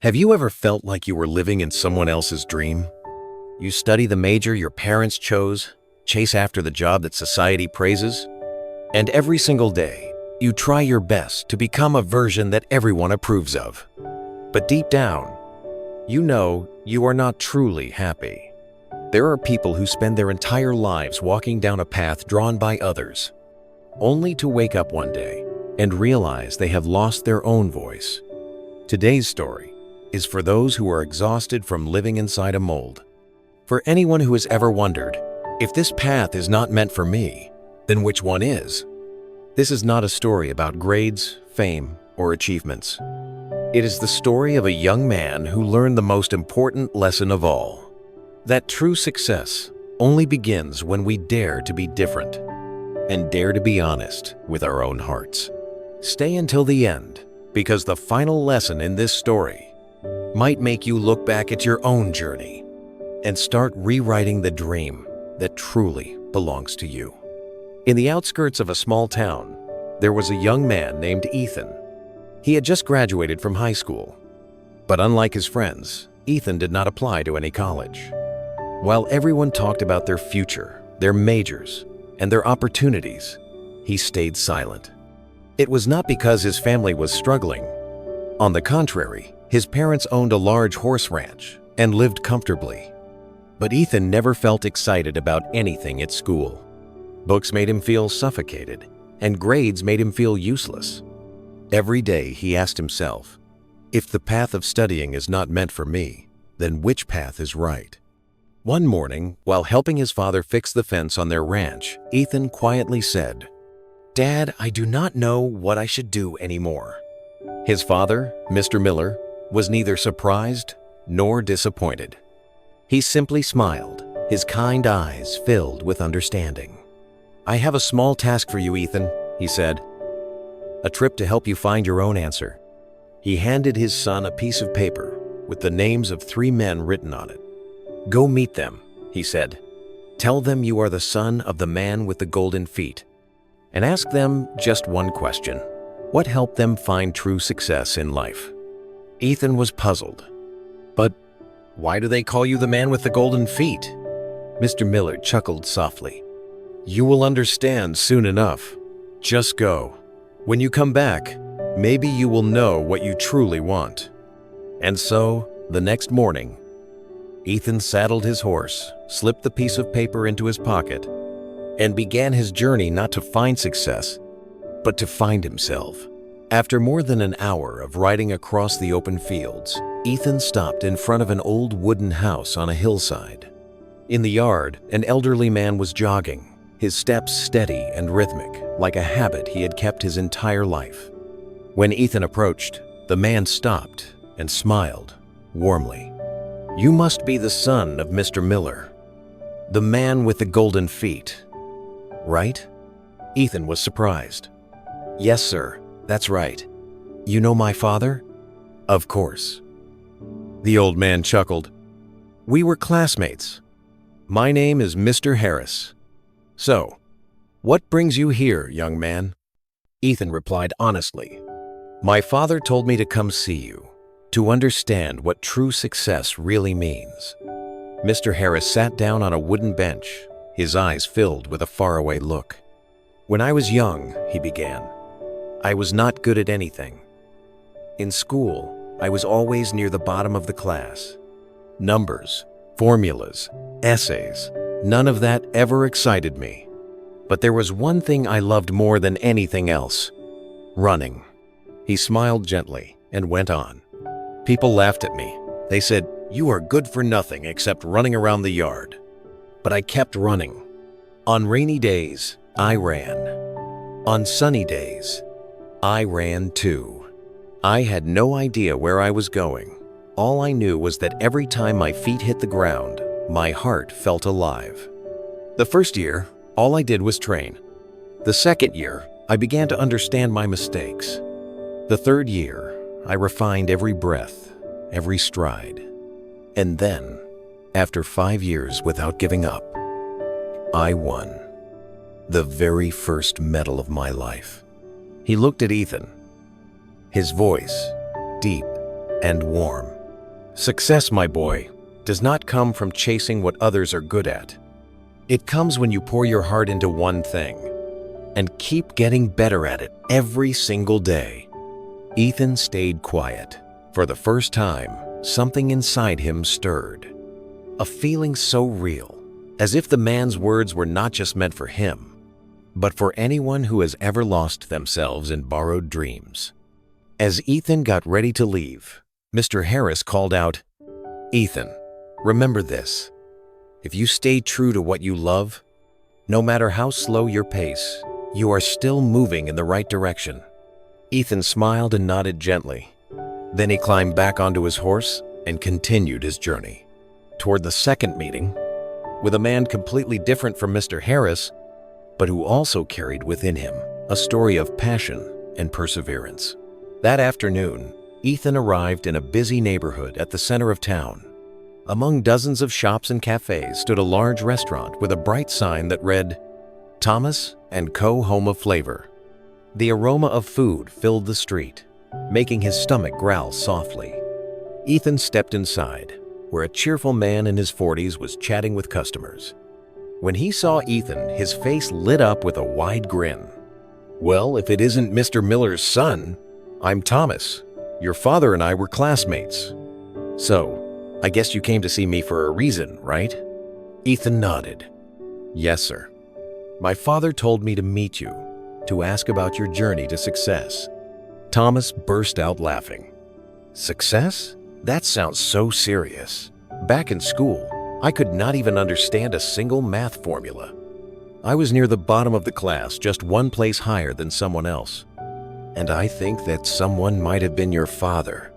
Have you ever felt like you were living in someone else's dream? You study the major your parents chose, chase after the job that society praises, and every single day, you try your best to become a version that everyone approves of. But deep down, you know you are not truly happy. There are people who spend their entire lives walking down a path drawn by others, only to wake up one day and realize they have lost their own voice. Today's story is for those who are exhausted from living inside a mold. For anyone who has ever wondered, if this path is not meant for me, then which one is? This is not a story about grades, fame, or achievements. It is the story of a young man who learned the most important lesson of all, that true success only begins when we dare to be different and dare to be honest with our own hearts. Stay until the end, because the final lesson in this story might make you look back at your own journey and start rewriting the dream that truly belongs to you. In the outskirts of a small town, there was a young man named Ethan. He had just graduated from high school. But unlike his friends, Ethan did not apply to any college. While everyone talked about their future, their majors, and their opportunities, he stayed silent. It was not because his family was struggling. On the contrary, his parents owned a large horse ranch and lived comfortably. But Ethan never felt excited about anything at school. Books made him feel suffocated, and grades made him feel useless. Every day he asked himself, if the path of studying is not meant for me, then which path is right? One morning, while helping his father fix the fence on their ranch, Ethan quietly said, "Dad, I do not know what I should do anymore." His father, Mr. Miller, was neither surprised nor disappointed. He simply smiled, his kind eyes filled with understanding. "I have a small task for you, Ethan," he said. "A trip to help you find your own answer." He handed his son a piece of paper with the names of 3 men written on it. "Go meet them," he said. "Tell them you are the son of the man with the golden feet, and ask them just one question. What helped them find true success in life?" Ethan was puzzled. "But why do they call you the man with the golden feet?" Mr. Miller chuckled softly. "You will understand soon enough. Just go. When you come back, maybe you will know what you truly want." And so, the next morning, Ethan saddled his horse, slipped the piece of paper into his pocket, and began his journey not to find success, but to find himself. After more than an hour of riding across the open fields, Ethan stopped in front of an old wooden house on a hillside. In the yard, an elderly man was jogging, his steps steady and rhythmic, like a habit he had kept his entire life. When Ethan approached, the man stopped and smiled warmly. "You must be the son of Mr. Miller, the man with the golden feet, right?" Ethan was surprised. "Yes, sir. That's right. You know my father?" "Of course." The old man chuckled. "We were classmates. My name is Mr. Harris. So, what brings you here, young man?" Ethan replied honestly, "My father told me to come see you, to understand what true success really means." Mr. Harris sat down on a wooden bench, his eyes filled with a faraway look. "When I was young," he began, "I was not good at anything. In school, I was always near the bottom of the class. Numbers, formulas, essays, none of that ever excited me. But there was one thing I loved more than anything else: running." He smiled gently and went on. "People laughed at me. They said, 'You are good for nothing except running around the yard.' But I kept running. On rainy days, I ran. On sunny days, I ran too. I had no idea where I was going. All I knew was that every time my feet hit the ground, my heart felt alive. The first year, all I did was train. The second year, I began to understand my mistakes. The third year, I refined every breath, every stride. And then, after 5 years without giving up, I won the very first medal of my life." He looked at Ethan, his voice deep and warm. Success, my boy, does not come from chasing what others are good at. It comes when you pour your heart into one thing and keep getting better at it every single day. Ethan stayed quiet. For the first time, something inside him stirred. A feeling so real, as if the man's words were not just meant for him, but for anyone who has ever lost themselves in borrowed dreams. As Ethan got ready to leave, Mr. Harris called out, "Ethan, remember this. If you stay true to what you love, no matter how slow your pace, you are still moving in the right direction." Ethan smiled and nodded gently. Then he climbed back onto his horse and continued his journey toward the second meeting with a man completely different from Mr. Harris, but who also carried within him a story of passion and perseverance. That afternoon, Ethan arrived in a busy neighborhood at the center of town. Among dozens of shops and cafes stood a large restaurant with a bright sign that read, "Thomas & Co. Home of Flavor." The aroma of food filled the street, making his stomach growl softly. Ethan stepped inside, where a cheerful man in his 40s was chatting with customers. When he saw Ethan, his face lit up with a wide grin. "Well, if it isn't Mr. Miller's son, I'm Thomas. Your father and I were classmates. So, I guess you came to see me for a reason, right?" Ethan nodded. "Yes, sir. My father told me to meet you, to ask about your journey to success." Thomas burst out laughing. "Success? That sounds so serious. Back in school, I could not even understand a single math formula. I was near the bottom of the class, just one place higher than someone else. And I think that someone might have been your father."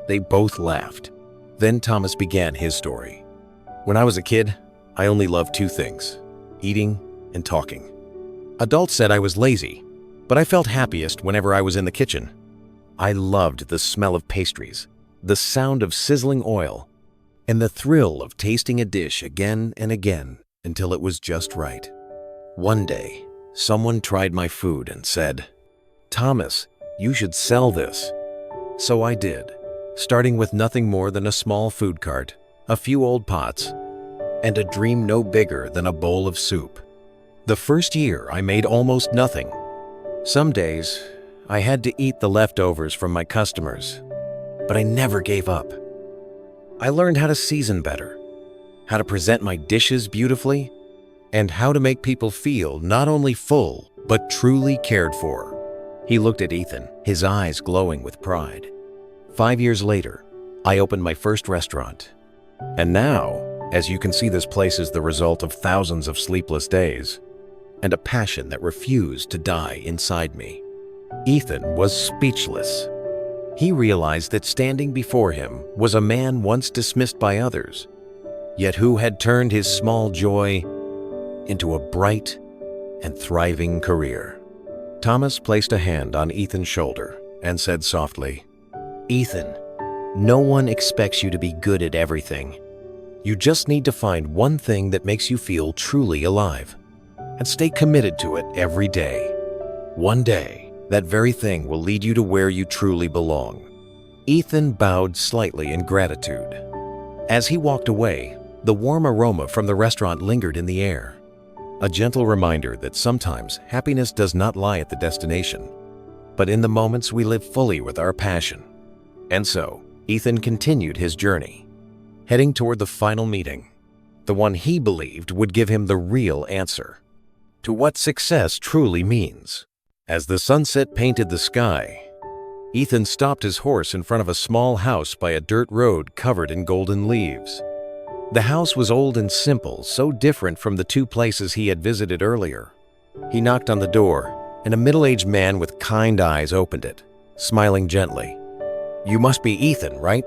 They both laughed. Then Thomas began his story. "When I was a kid, I only loved two things: eating and talking. Adults said I was lazy, but I felt happiest whenever I was in the kitchen. I loved the smell of pastries, the sound of sizzling oil, and the thrill of tasting a dish again and again until it was just right. One day, someone tried my food and said, 'Thomas, you should sell this.' So I did, starting with nothing more than a small food cart, a few old pots, and a dream no bigger than a bowl of soup. The first year, I made almost nothing. Some days, I had to eat the leftovers from my customers, but I never gave up. I learned how to season better, how to present my dishes beautifully, and how to make people feel not only full, but truly cared for." He looked at Ethan, his eyes glowing with pride. 5 years later, I opened my first restaurant. And now, as you can see, this place is the result of thousands of sleepless days and a passion that refused to die inside me. Ethan was speechless. He realized that standing before him was a man once dismissed by others, yet who had turned his small joy into a bright and thriving career. Thomas placed a hand on Ethan's shoulder and said softly, "Ethan, no one expects you to be good at everything. You just need to find one thing that makes you feel truly alive and stay committed to it every day. One day, that very thing will lead you to where you truly belong." Ethan bowed slightly in gratitude. As he walked away, the warm aroma from the restaurant lingered in the air, a gentle reminder that sometimes happiness does not lie at the destination, but in the moments we live fully with our passion. And so, Ethan continued his journey, heading toward the final meeting, the one he believed would give him the real answer to what success truly means. As the sunset painted the sky, Ethan stopped his horse in front of a small house by a dirt road covered in golden leaves. The house was old and simple, so different from the two places he had visited earlier. He knocked on the door, and a middle-aged man with kind eyes opened it, smiling gently. "You must be Ethan, right?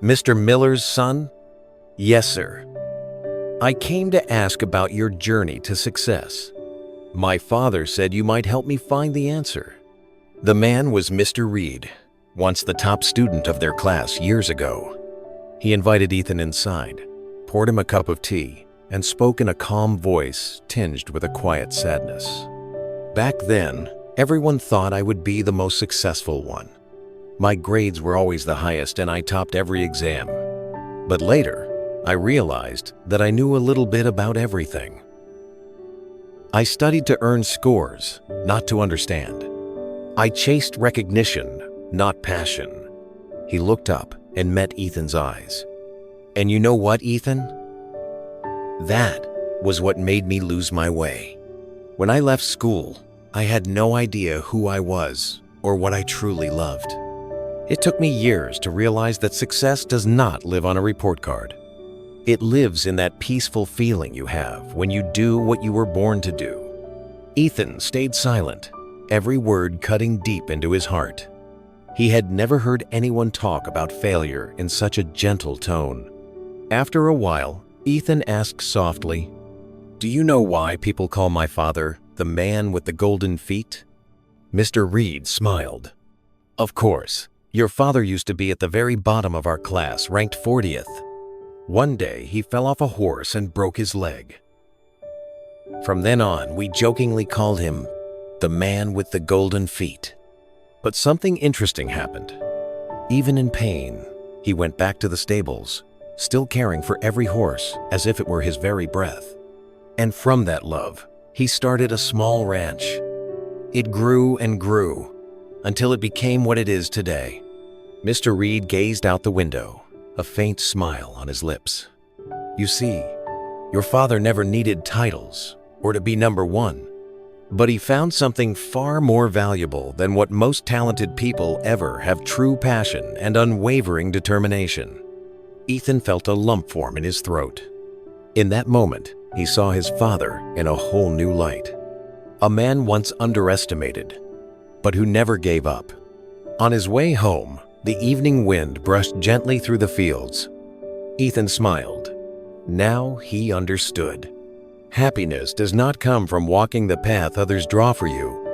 Mr. Miller's son?" "Yes, sir. I came to ask about your journey to success. My father said you might help me find the answer." The man was Mr. Reed, once the top student of their class years ago. He invited Ethan inside, poured him a cup of tea, and spoke in a calm voice tinged with a quiet sadness. "Back then, everyone thought I would be the most successful one. My grades were always the highest and I topped every exam. But later, I realized that I knew a little bit about everything. I studied to earn scores, not to understand. I chased recognition, not passion. He looked up and met Ethan's eyes. And you know what, Ethan? That was what made me lose my way. When I left school, I had no idea who I was or what I truly loved. It took me years to realize that success does not live on a report card. It lives in that peaceful feeling you have when you do what you were born to do. Ethan stayed silent, every word cutting deep into his heart. He had never heard anyone talk about failure in such a gentle tone. After a while, Ethan asked softly, "Do you know why people call my father the man with the golden feet?" Mr. Reed smiled. "Of course, your father used to be at the very bottom of our class, ranked 40th. One day, he fell off a horse and broke his leg. From then on, we jokingly called him the man with the golden feet. But something interesting happened. Even in pain, he went back to the stables, still caring for every horse as if it were his very breath. And from that love, he started a small ranch. It grew and grew until it became what it is today." Mr. Reed gazed out the window, a faint smile on his lips. "You see, your father never needed titles or to be number one, but he found something far more valuable than what most talented people ever have: true passion and unwavering determination." Ethan felt a lump form in his throat. In that moment, he saw his father in a whole new light. A man once underestimated, but who never gave up. On his way home, the evening wind brushed gently through the fields. Ethan smiled. Now he understood. Happiness does not come from walking the path others draw for you,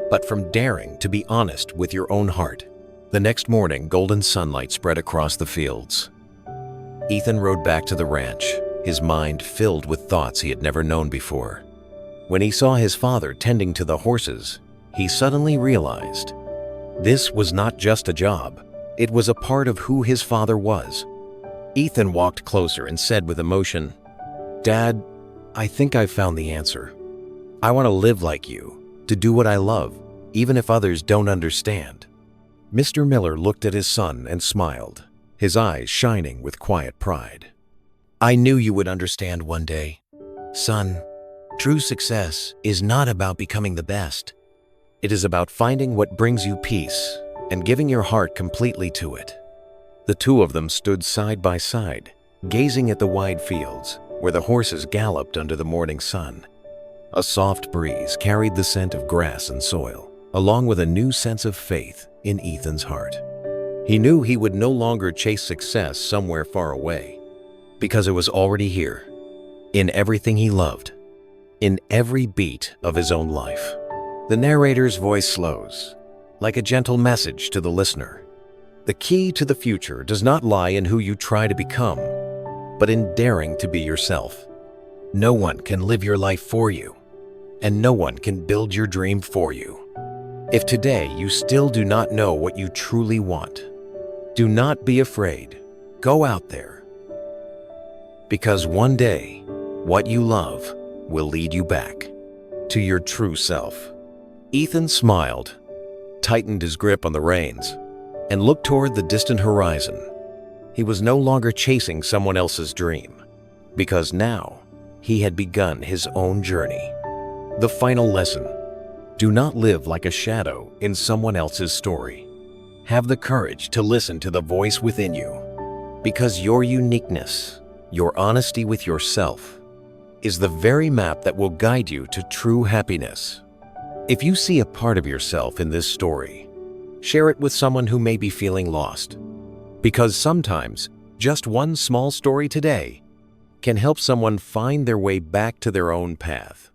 but from daring to be honest with your own heart. The next morning, golden sunlight spread across the fields. Ethan rode back to the ranch, his mind filled with thoughts he had never known before. When he saw his father tending to the horses, he suddenly realized this was not just a job. It was a part of who his father was. Ethan walked closer and said with emotion, "Dad, I think I've found the answer. I want to live like you, to do what I love, even if others don't understand." Mr. Miller looked at his son and smiled, his eyes shining with quiet pride. "I knew you would understand one day. Son, true success is not about becoming the best. It is about finding what brings you peace and giving your heart completely to it." The two of them stood side by side, gazing at the wide fields where the horses galloped under the morning sun. A soft breeze carried the scent of grass and soil, along with a new sense of faith in Ethan's heart. He knew he would no longer chase success somewhere far away, because it was already here, in everything he loved, in every beat of his own life. The narrator's voice slows, like a gentle message to the listener. The key to the future does not lie in who you try to become, but in daring to be yourself. No one can live your life for you, and no one can build your dream for you. If today you still do not know what you truly want, do not be afraid. Go out there. Because one day, what you love will lead you back to your true self. Ethan smiled, tightened his grip on the reins, and looked toward the distant horizon. He was no longer chasing someone else's dream, because now he had begun his own journey. The final lesson: do not live like a shadow in someone else's story. Have the courage to listen to the voice within you, because your uniqueness, your honesty with yourself, is the very map that will guide you to true happiness. If you see a part of yourself in this story, share it with someone who may be feeling lost, because sometimes just one small story today can help someone find their way back to their own path.